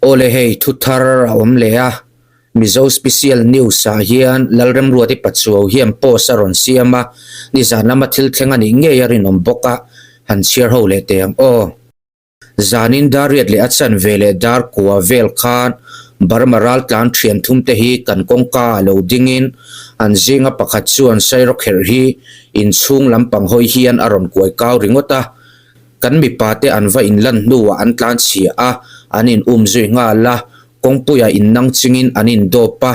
ole hei thuthar awm le a Mizo special news a hian lalrem ruati pachuo hiam po saron siama ni zanama thil thlenga ni nge yarin omboka han share ho le te o zanin dariat le achan vele dar kwa vel khan barmaral tlan thian thum te hi kan kongka lo dingin an zinga pakhat chuan sairo kher hi in chung lampang hoi hian aron koi kaw ringota kan mi pate an va in lan nuwa an tlan chia a anin zui nga la kongpuya in nang chingin anin dopa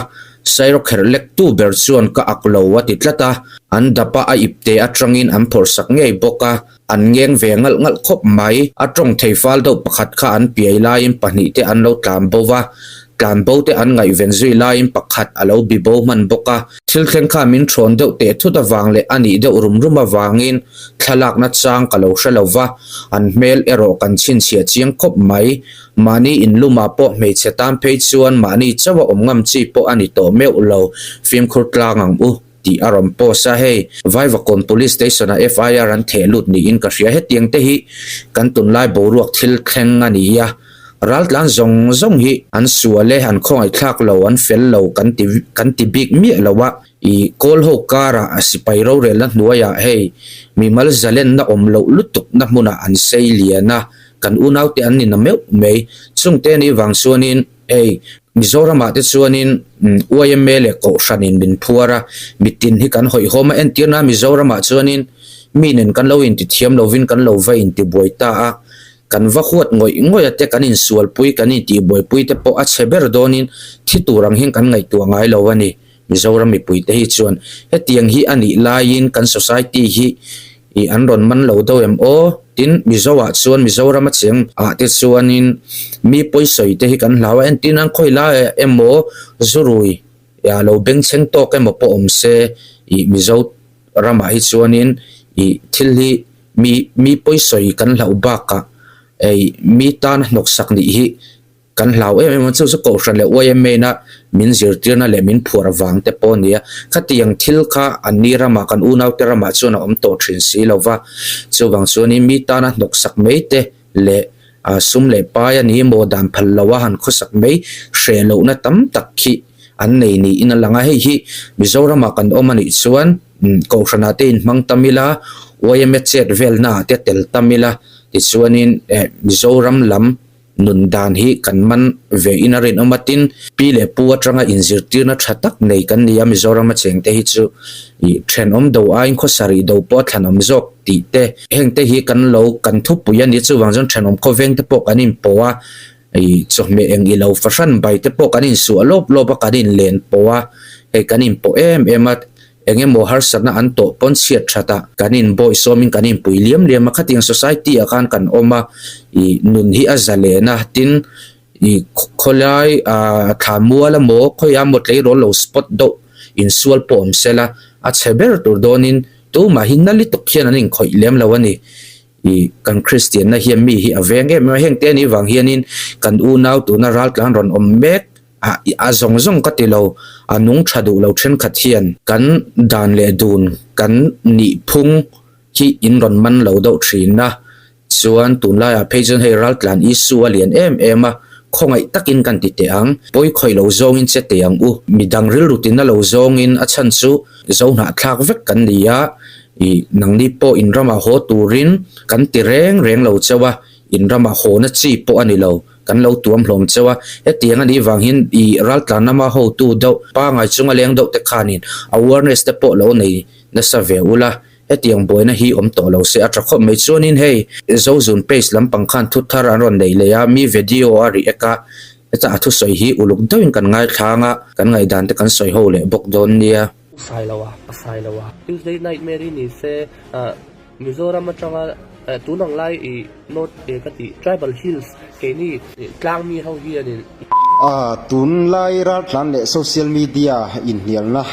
sairo kher lek tu ber chuan ka aklo wa titlata an dapa a ipte atangin an phorsak ngei boka an ngeng ve ngal ngal khop mai atong theifal do pakhat kha an piai lain pahni te an lo tlam bowa tlan bo te an ngai ven zui lain pakhat alo bibo man boka thil khen kha min thron deuh te thuta wang le ani de urum ruma wangin thalak na chang kalo hrelowa an mel ero kan chin chia chiang khop mai mani in luma po mei chetam phei chuan mani chawa omngam chi po ani to meu lo film khur tlangang u ti arom po sa hei vaivakon police station a FIR an thelut ni in ka hria he tiang te hi kan tun lai boruak thil khleng ani ya ral tlan zong hi an suale han khongai thlak lo an fel lo kan ti big mi lowa I kol ho kara asipai ro re la nuaya hei mi mal zalen na om lo lutuk na muna an sei liana kan unaw te an ni na meu mei chung te ni wang suanin ei Mizoram ate chuanin UIML ko shanin bin phuara mitin hi kan hoi homa en tirna Mizoram chuanin minen kan lo in ti thiam lo vin kan lo vai in ti boita a kan va khuat ngoi ate kan in sual pui kan in ti boi pui te po a cheber donin thi turang hin kan ngai tu ngai lo ani Mizoram mi pui te hi chuan he tiang hi ani lain kan society hi I anron man lo do em o tin Mizowa chuan Mizoram cheng a te chuanin mi poisoi te hi kan hlawa en tin an khoi la emo zurui ya lo beng cheng to ke mo po om se I Mizoram hi chuanin I thil hi mi poisoi kan hlau baka ei mi tan nok sak ni hi kan hlau em chu ko hran le OIMA na min zirtirna le min phur wang te po nia khatiang thil kha anira ma kan unaw te rama chuna om to thin si lova chuwang chuni mi tana nok sak meite le sum le pa ya ni mo dan phal lawa han khosak mei hrelo na tam tak khi an nei ni in langa hei hi Mizoram kan omani chuan ko hrana te in mang tamila OIMA chet vel na te tel tamila ti chuanin Mizoram lam nun dan hi kan man ve inarin omatin pile puwa tranga inzirtir na thatak nei kan nia Mizoram cheng te hi chu I thren om do a in khosari do po thlan om zok ti te heng te hi kan lo kan thu puya ni chu wang jon thren om khoveng te po kanin powa I chome eng I lo fashan bai te po kanin su alop lopa kanin len powa he kanin po emat engemo har sana an to pon siat thata kanin boy somin kanin puiliam le makhating society akan kan oma I nun hi azale na tin I kholai thamua mo khoya mot lei ro lo spot do in sual pom sela a cheber tur donin tu ma hinali to khian anin khoi lem lawani I kan Christian na hiam mi hi avenge ma heng te ni wang hianin kan u naw tu na ral tlan ron om mek a zong katilo anung thadu lo then khathian kan dan le dun kan ni phung hi in ron man lo do thina chuan tunla ya phejon herald lan isu alian ema khongai takin kan ti te ang poi khoi lo zong in che te ang u midang ril rutin na lo zong in a chan chu zo na thak vek kan nia I nang ni po in rama ho turin kan ti reng lo chawa in rama ho na chi po ani lo kan lo tuam hlom chawa etiang ani wanghin I ral tlanama ho tu do pa ngai chunga leng do te khanin awareness te po lo nei na sa ve ula etiang boina hi om to lo se atra kho me chuanin hei zo zun page lampang khan thu thar an ron nei le ya mi video ari eka eta athu soi hi uluk doin kan ngai thanga kan ngai dan te kan soi ho le bok don nia Sailawa Tuesday nightmare ni se Mizoram atanga tunang lai I not kati tribal hills ke ni tlang mi ho hi anin tun lai ra tlan le social media in hial na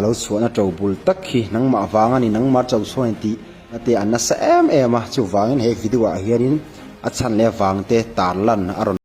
lo chuana to bul tak hi nang ma wanga ni nang ma chau chuan ti ate anna sa em chu wangin he video a hianin a chan le wang te tar lan aron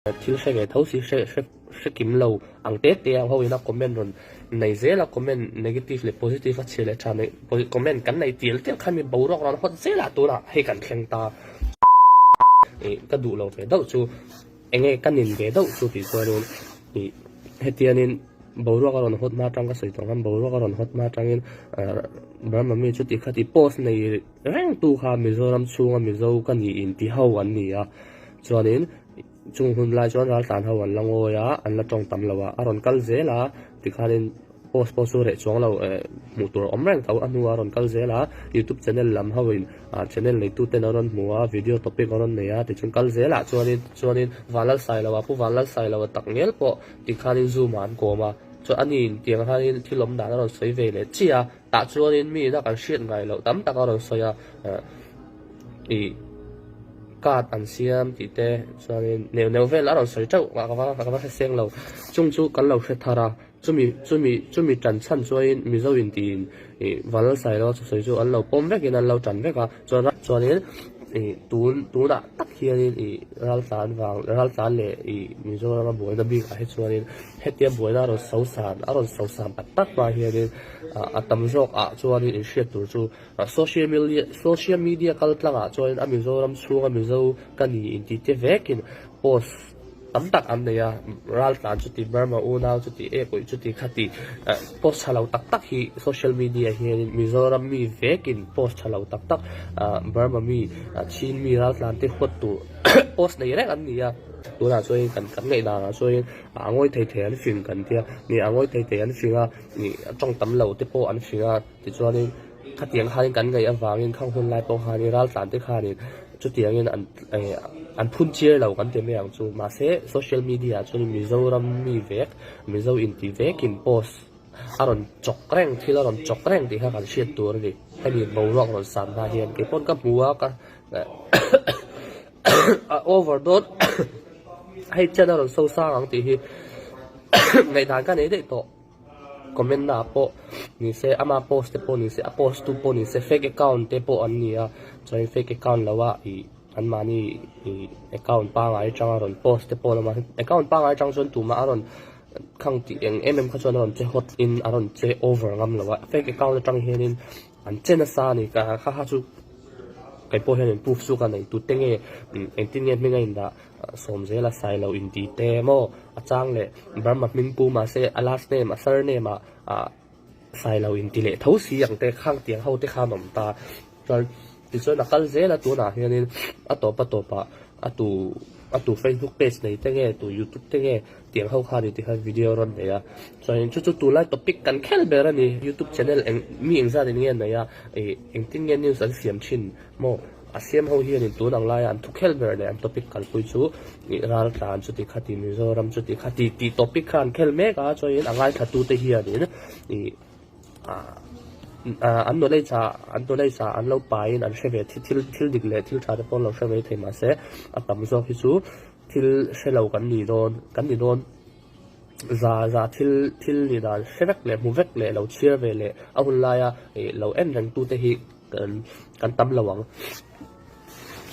thil se nge thau si se kim lo ang te te ho ina comment ron nei zela comment negative le positive a chile cha nei comment kan nei til tel khan mi borok ron hot zela tu na he kan thleng ta ka du lo ve dau chu enge kanin ve dau chu ti so ron hetianin borok ron hot ma tang ka sei tong han borok ron hot ma tangin Burma mi chu ti khati post nei reng tu kha Mizoram chunga mizo kan ni in ti ho an ni a chuanin chung hun lai chuan ral tan ho an langoya an la tong tam lawa aron kal zela ti khanin post su re chuang lo mu tur om reng tau anu aron kal zela YouTube channel lam hawin channel nei tu ten aron muwa video topic aron neya ti chung kal zela chuanin walal sai lawa pu walal sai lawa tak ngel po ti khanin zoom an ko ma cho anin tiang hanin thilom dan aron sei ve le chia ta chuanin mi na kan shit ngai lo tam tak aron soya card an siam ti te chuanin neu vel aron sei chau ka va seng lo chung chu kan lo hre thara chumi tran chan chuain mizo in tin walal sai lo sei chu an lo pom vekin an lo tran veka chuanin tuna tak hianin ral tan le Mizoram boina big a he chuanin hetia boina aron so san tak ba hianin atam jok a chuanin in share tur chu social media kal tlanga chuanin a Mizoram chunga mizo kani in ti te vekin post tam tak an neya ral tan chu ti Burma unau chu ti koi chu ti khati post chalo tak hi social media hianin Mizoram mi vekin post chalo tak Burma mi chin mi ral tan te khot tu post nei rek an nia tuna chuain kan ngei na chuain angoi thei an fing kan tia ni angoi thei an finga ni tong tam lo te po an finga ti chuanin khatiang khain kan ngei awangin khang hun lai po hani ral tan te khanin chu tiangin an phun chiar lo kan te me ang chu ma se social media chu Mizoram mi vek mizo in ti vek in post aron chokreng thil aron chokreng ti ha kan shit tur ni ani borok ron san ba hian ke pon ka buwa ka overdose hay channel ron so sang ang ti hi ngai dan ka nei de to comment na po ni se ama post te po ni se post tu po ni se fake account te po an nia choi fake account lawa an mani account pa ngai chang ron post te po ma account pa ngai chang chon tu ma aron khang ti eng kha chon ron che hot in aron che over ngam lawa fake account chang hianin an chena sa ni ka kha chu kai po hianin proof su ka nei tu tenge eng tin nge minga inda som zela sai lo in ti te mo achang le Burma min pu ma se a last name a surname a sai lo in ti le tho si yang te khang tiang ho te kha nom ta ti chuan akal zela tu na hianin atopa atu Facebook page nei tenge tu YouTube tenge tiang ho kha ni ti kha video ron ne ya chuan chu tu lai topic kan khel ber ani YouTube channel mi eng za ni nge na ya eng tin nge news an siam chin mo asiam ho hian in tu nang lai an thu khel ber le an topic kal pui chu ral tan chu ti khati Mizoram chu ti khati ti topic khan khel me ka chuan angai thatu te hian in an no lei cha an lo pain an sheve thil dik le thil tha te pon lo sheve thei ma se atam zo hi chu thil shelo kan ni don za thil ni dan shevek le movek le lo cheer ve le a hun la ya lo en rang tu te hi kan tam lawang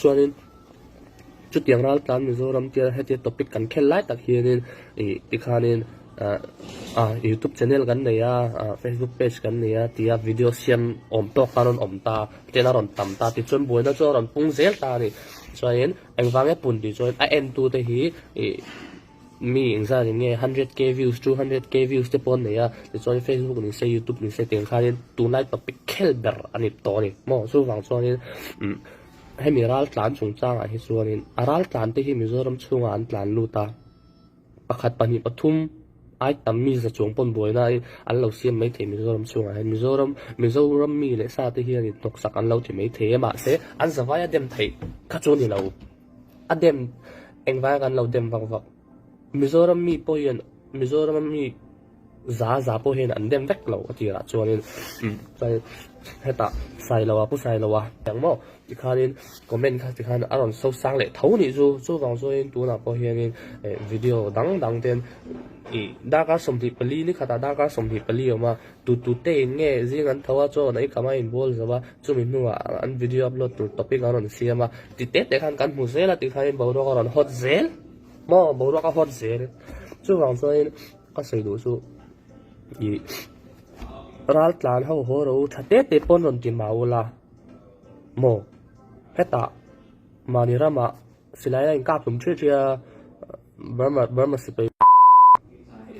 chuanin chu tiang ral tan Mizoram tia heti topic kan khel lai tak hianin ti khanin YouTube channel kan neya Facebook page kan neya tia video siam om to karon om ta tenaron tam ta ti chon boina choron pung zel ta ni chuanin engwange pun ti chuan a en tu te hi mi engza ni nge 100k views 200k views te pon neya ti chuan Facebook ni se YouTube ni se teng khanin tu nai topic khel ber ani to ni mo su wang chuanin hemi ral tlan chung chang a hi chuanin aral tlan te hi Mizoram chunga an tlan luta pakhat pani pathum ai tam mi za chung pon boina an lo siam mai the Mizoram chunga hen Mizoram mi le sa te hian in tok sak an lo thi mai the ma se an zawaya dem thei kha chu ni lo adem engwa kan lo dem wang wak Mizoram mi po hian Mizoram mi za po hian an dem vek lo atira chuanin heta sai lawa pu sai lawa yang mo ti khanin comment kha ti khan aron so sang le tho ni chu wang so in tu na po hianin video dang ten da ka somthi pali ni khata da ka somthi pali ma tu te nge jing an thawa cho nai kama in bol zawa chumi nuwa an video upload tu topic aron siama ti te khan kan mu zela ti khanin bo ro aron hot zel mò bố nó có hot dễ đấy chú vàng cho nên có xây đủ chú ý ra lan hậu hồ đâu chặt tết tết pon rồi tiền máu là mò hết tạ mà đi ra mà xin lại anh cáp chúng chơi chơi bữa mà sẽ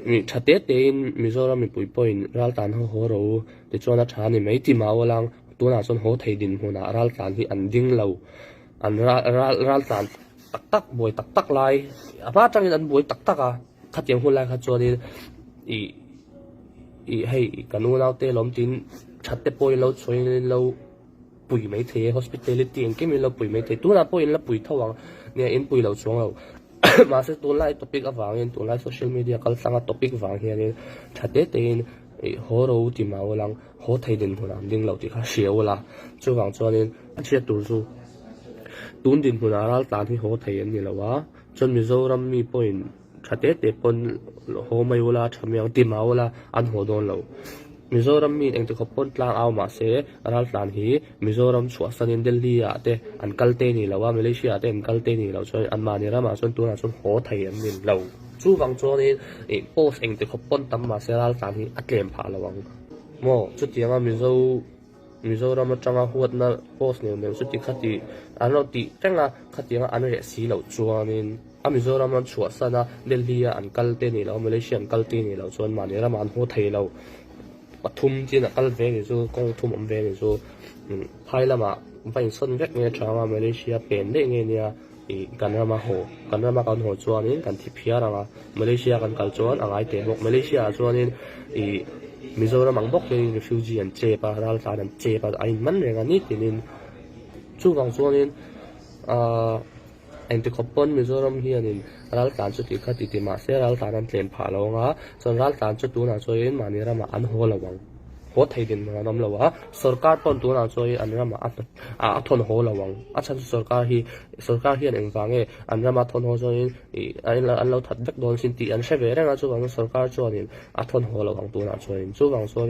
mi chặt tết đến mi zo ra mi bụi bụi ra lan hậu hồ đâu để cho nó chả nên mấy tiền máu langตัวน่ะส่วนโหไทยดินหัวหน้ารัลสารที่อันดิ้งเหลาอันรัลสารตักบวยตักลายอาพาจังอันบวยตักอ่ะขัดยังหุ่นลายขัดจวนนี่ให้กันนู้นเอาเตะล้มจินชัดเตะป่วยเราช่วยเราปุ๋ยไม่เท hospitality เองก็มีเราปุ๋ยไม่เทตัวน่ะป่วยเราปุ๋ยเท่าวังเนี่ยเอ็นปุ๋ยเราช่วงเรา มาสิตัวไล่ท็อปิกอ่ะวังเอ็นตัวไล่โซเชียลมีเดียก็สั่งท็อปิกวังเฮียนี่ชัดเตะเองโหเราที่มาวันหลังโหไทยดินหัวหน้าดิ้งเราที่ข้าเสียวละช่วงจวนนี่เชื่อตัวสู้ตุนดินหัวหน้ารัลตานที่โหไทยนี่แหละวะจนมิโซรัมมีปอยน์ชัดเจนปนโหไม่เวลาทำอย่างที่มาเวลาอันหัวโดนเรามิโซรัมมีเองที่เขาปนกลางเอามาเสรัลตานฮีมิโซรัมชัวสันเดลลีอะเตอันกัลเตนี่แหละว่ามาเลเซียเตอันกัลเตนี่เราจนอันมาเนี่ยรามาจนตัวน่ะจนโหไทยนี่เราจูฟังจวนนี่โพสเองที่เขาปนตั้มมาเสรัลตานฮีอัดเกมผ่าระวังโม่จุดที่ว่ามิโซเรามาจังหัวนั่นโพสเนี่ยเนี่ยสุดที่ขัดที่อันเราตีจังอ่ะขัดที่ว่าอันเราสีเราจวนนี่มิโซเรามาชัวสันนะเดลีอันกัลเตนี่เรามาเลเซียอันกัลเตนี่เราจวนมาเนี่ยเรามาอันโหไทยเราปฐุมจีนกัลเวนี่จูกองทุมอันเวนี่จูไทยละมาไปส่วนแรกเนี่ยจังว่ามาเลเซียเป็นได้ไงเนี่ยกันเรามาโหกันเรามากันโหจวนนี่กันที่พิจารณามาเลเซียกันกัลจวนอะไรเตะบอกมาเลเซียจวนนี่มิโซรัมบอกเลย refugee อันเจ็บรัลตานอันเจ็บไอ้มันเรื่องนี้ที่นี่จู่ฟังส่วนนี้อันที่ขบวนมิโซรัมเฮียนี่รัลตานจุดที่ขัดที่มาเสียรัลตานอันเปลี่ยนผ่าลงอ่ะส่วนรัลตานจุดตัวน่ะช่วยมาเนี่ยเรามาอันหัวระวังโหไทยดินมาน้ำเราว่าสุรการปนตัวน่ะช่วยอันเรามาอัดทนหัวระวังอาจารย์สุรการที่เองฟังอันเรามาทนหัวช่วยอันเราถัดจากโดนสินติอันเชื่อเรื่องอ่ะจู่ฟังสุรการช่วยอัดทนหัวระวังตัวน่ะช่วยจู่ฟังช่วย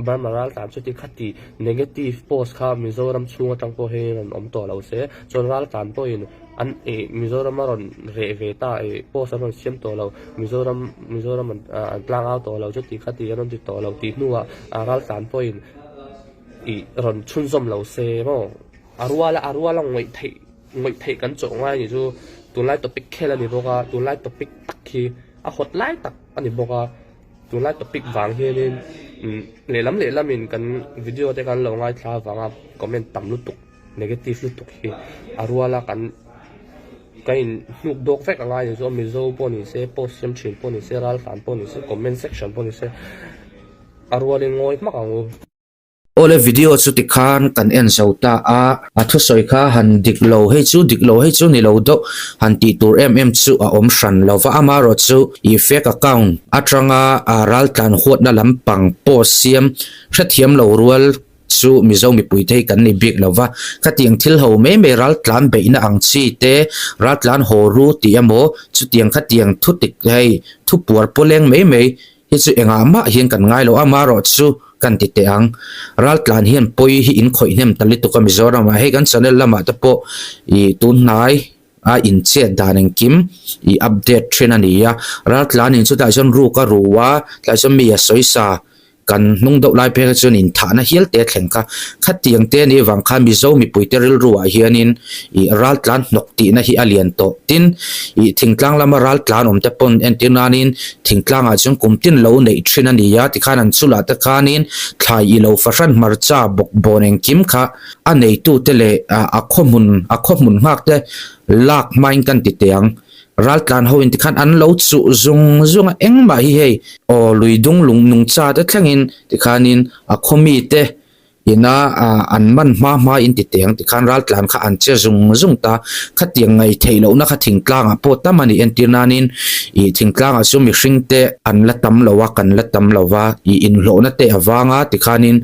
บางมารัลตานจุดที่ขัดที่ negative post ค่ะมิโซรัมช่วงจังโปเฮนอมตัวเราเสียจนรัลตานปอยอันมิโซรัมมารอนเรเวต้าโพสต์มันเชื่อมตัวเรามิโซรัมมันกลางเอาตัวเราจุดที่ขัดที่อันนั้นติดตัวเราตีนัวรัลตานปอยรอนชุนซอมเราเสียมั้งอารัวละงวยไทยกันจงว่าอย่างจู่ตัวไล่ตัวปิกแค่ละนี่บอกว่าตัวไล่ตัวปิกตักที่หดไล่ตักอันนี้บอกว่าตัวไล่ตัวปิกวางเฮียนี่เล่ล้ำมินกันวิดีโอที่กันลงไอ้ท่าวางคอมเมนต์ต่ำลุตุก negative ลุตุกที่อารัวละกันนุกดอกแฟกอะไรอย่างเช่นมิโซปนิเซ่โพสต์ชิมปนิเซ่รัลตันปนิเซ่คอมเมนต์เซกชันปนิเซ่อารัวเลี้ยงงอยมากอ่ะโอเลวิดีโอสุดที่ขันกันเอ็นเสาตาทุสอยข้าหันดิกโลให้จูนี่โลดหันตีตัวจูอมชันเราว่ามารถจูอีเฟกaccountตรังรัลตันหัวนั่นลำปังโพสเซียมเสียมเรารัวจูมิโซมีปุยเทกันในบิ๊กเราว่าขัดยังทิลเขาไม่รัลตันไปน่าอังชีเตรัลตันโฮรูตีอโมจุดยังขัดยังทุติกให้ทุปวดโปเลงไม่ฮิจูเองมาเห็นกันง่ายเรามารถจูกันติดเองรัลตันเห็นปุยหินข่อยเห็นตลิตุกมิโซรามาให้กันชนลมาตะโปตุนนายอินเชียดานังคิมอัปเดตเทรนนี่รัลตันอินสุดท้ายจนรู้ก็รู้ว่าแต่จนมีสอยซากันนุ่งดอกลายเพลจนอินฐานเฮียลเตะแข่งค่ะขัดเตียงเตนี่วังคามิโซมีปุยเตริลรัวเฮียนินรัลตันนกตีนะฮิอาเลียนโตตินทิ้งกลางละมารัลตันอมเตปนเอ็นตินานินทิ้งกลางอาจจะกุมตินโลในเทรนนี่ที่ขานันสุลาตะขานินทายโลฟรันมาร์จ้าบกบอนเองคิมค่ะอันในตู้เตเลอคอมุนมากเตลากไม้กันติดเตียงรัลตันเขาอินทิขันอันเลวจุงเอ็งมาฮีโอลุยดุงลุงนุงชาเด็กแข่งอินที่ขันินคอมีเตยินาอันมันมาอินติเตียงที่ขันรัลตันข้าอันเจจุงตาขัดยังไงเทโลนักทิ้งกลางปวดตามันอินตินานินทิ้งกลางสุ่มมิชิงเตอันละตำละวะกันละตำละวะอินโลนัเตอวางที่ขันิน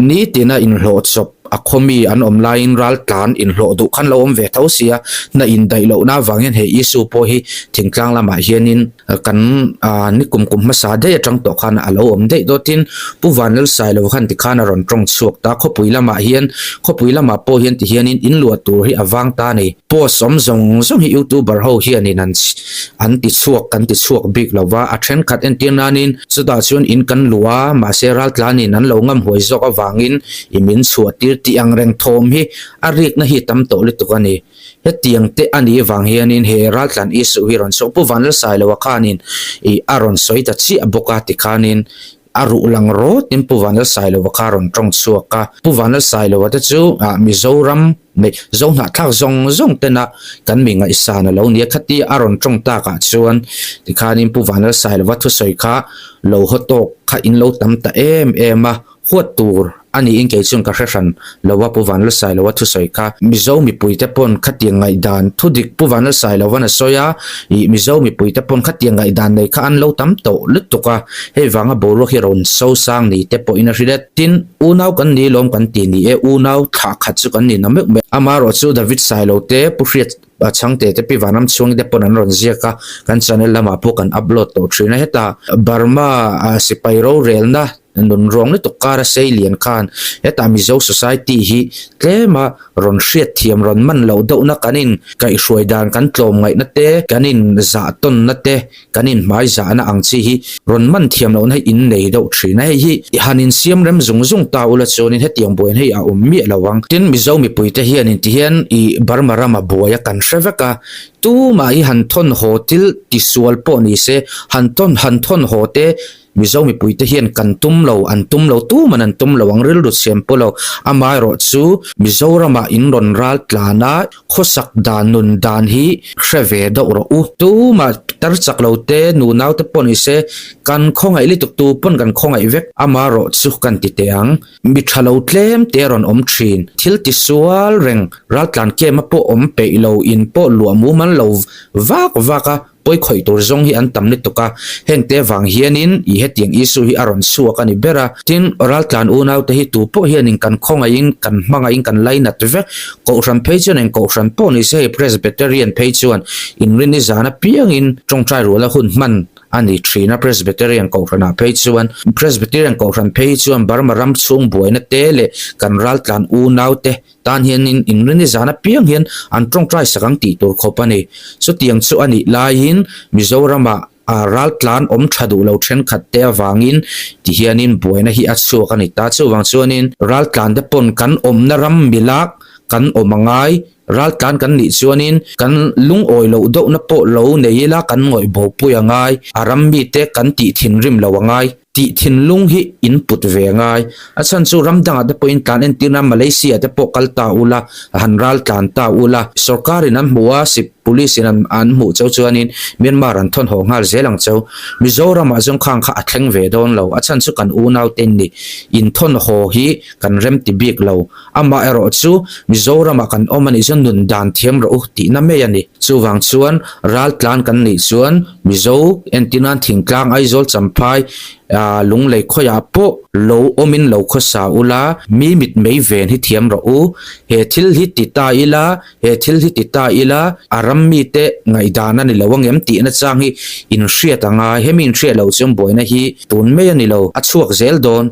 นี่ตีน่าอินโลจบคอมีอันอมไลน์รัลตันอินโลดุขันเราเวทเอาเสียน่าอินได้โลน่าวังเห็นเฮอิสุโปฮีทิ้งกลางละมาเฮียนิน kan ni kum masa de atang to khan alo om de do tin puwanal sai lo khan ti khan ron tong chuak ta khopui lama hian khopui lama po hian ti hian in lu tur hi awang ta ni po som zong hi youtuber ho hian in an ti chuak big lova a then khat en tinanin chuda chun in kan luwa ma seral tlanin an lo ngam hoi zok awangin imin chuatir ti angreng thom hi arik na hi tam to le tukani he tiang te ani wang hianin he ral tlan isu hi ron so puwanal sai lo khanin I aron soita chi aboka ti khanin aru lang ro tin puwanal sai lo karon tong chuaka puwanal sai lo ta chu Mizoram me zong ha thak zong tena kan mi nga isana lo ni khati aron tong ta ka chuan ti khanin puwanal sai lo thu soi kha lo hotok kha in lo tam ta ema huat tur ani in ke chung ka hran lowa puwanal sai lo thu soi kha mizo mi puite pon khatiang ngai dan thu dik puwanal sai lo wana soya I mizo mi puite pon khatiang ngai dan nei kha an lo tam to lutuka he wanga boro hi ron so sang ni te po in rilet tin unaw kan ni lom kan ti ni unaw tha khat chu kan ni namek me amaro chu David sai lo te pufriat changte te pi wanam chung de pon an ron zia ka kan channel lama po kan upload to thrina heta Burma sipairo rel na nun rong ni tukara sei lian khan eta Mizo society hi tlema ron hriat thiam ron man lo do na kanin kai hruai dan kan tlom ngai na te kanin za ton na te kanin mai za na ang chi hi ron man thiam lo na in nei do thrina hi hanin siam rem zung ta ula chonin he tiang boin hei a ummi lawang tin Mizo mi puite hian in ti hian I Burma rama boya kan hreveka tu mai han thon hotel ti sual po ni se han thon hote Mizo mi puite hian kan tum lo an tum lo tu manan tum lo ang ril ru sem polo amai ro chu Mizorama in ron ral tlana khosak dan nun dan hi hreve do ro u tu ma tar chak lo te nu naw te pon ise kan khongai li tuk tu pon kan khongai vek ama ro chu kan ti teang mi thalo tlem te ron om thin thil ti sual reng ral tlan ke ma po om pe lo in po lu mu man lo vaka poi khoi tur zong hi an tam ni toka hengte wang hianin I hetiang isu hi aron suak ani bera tin oral tlan unaw te hi tu po hianin kan khonga in kan manga in kan laina tve ko ram page nen ko ram po ni se Presbyterian page one in rini zana piang in tong trai ro la hun man ani Trina Presbyterian ko rana page one Presbyterian ko ran page one Burma ram chung boina tele kan ral tlan unaw te tan hianin in rini zana piang hian an tong trai sakang ti tur khopani so tiang chu ani lain Mizorama ral tlan om thadu lo then khat te wangin ti hianin boina hi achu kani ta chu wang chuanin ral tlan de pon kan om na ram milak kan omangai ral tlan kan ni chuanin kan lung oi lo do na po lo neila kan ngoi bo puyangai aram mi te kan ti thin rim lo wangai ti thin lung hi input ve ngai achan chu ramdang ate point kan en tina Malaysia te po kalta ula hanral kan ta ula sarkari nan huwa si police an mu chau chuanin Myanmar an thon ho ngal zelang chau Mizoram a jong khang kha athleng ve don lo achan chu kan unaw ten ni in thon ho hi kan rem ti bik lo ama ero chu Mizoram kan omani jon nun dan thiam ro ti na me yani chu wang chuan ral tlan kan ni chuan Mizo en tinan thingtlang aizol champhai lung lei khoya po lo omin lo kho sa ula mi mit mei ven hi thiam ro u he thil hi ti ta ila aram mi te ngai dana ni lawang em ti na chang hi in hriat anga hemin hriat lo chum boina hi tun me ani lo achuak zel don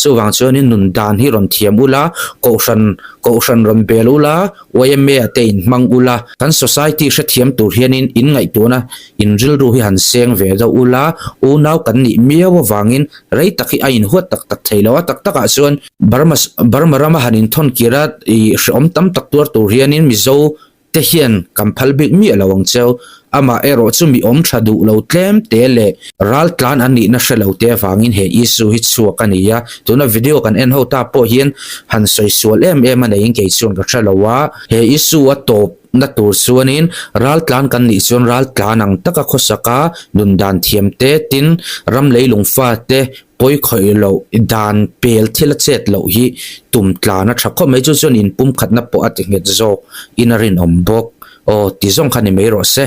chuwang chuanin nun dan hi ron thiam ula ko ran ron belula oyme atein mang ula kan society hre thiam tur hianin in ngai tuna in ril ru hi han seng ve do ula unaw kan ni miawa wangin rei taki a in huat tak thailo tak taka chuan Burma rama hanin thon kirat I hrom tam tak tur hianin Mizo te hian kamphal bik mi alawang cheu ama ero chu mi om thadu lo tlem tele ral tlan ani na hrelo te wangin he isu hi chuak ania tuna video kan en ho ta po hian han soi sual em ana in ke chuan ka thalowa he isu a top na tur chuanin ral tlan kan ni chuan ral tlan ang taka khosaka nun dan thiam te tin ram leilung fa te poi khoi lo dan pel thila chet lo hi tum tlana thakho me chu chuan in pum khatna po ati nget zo inarin ombok o ti zong khani me ro se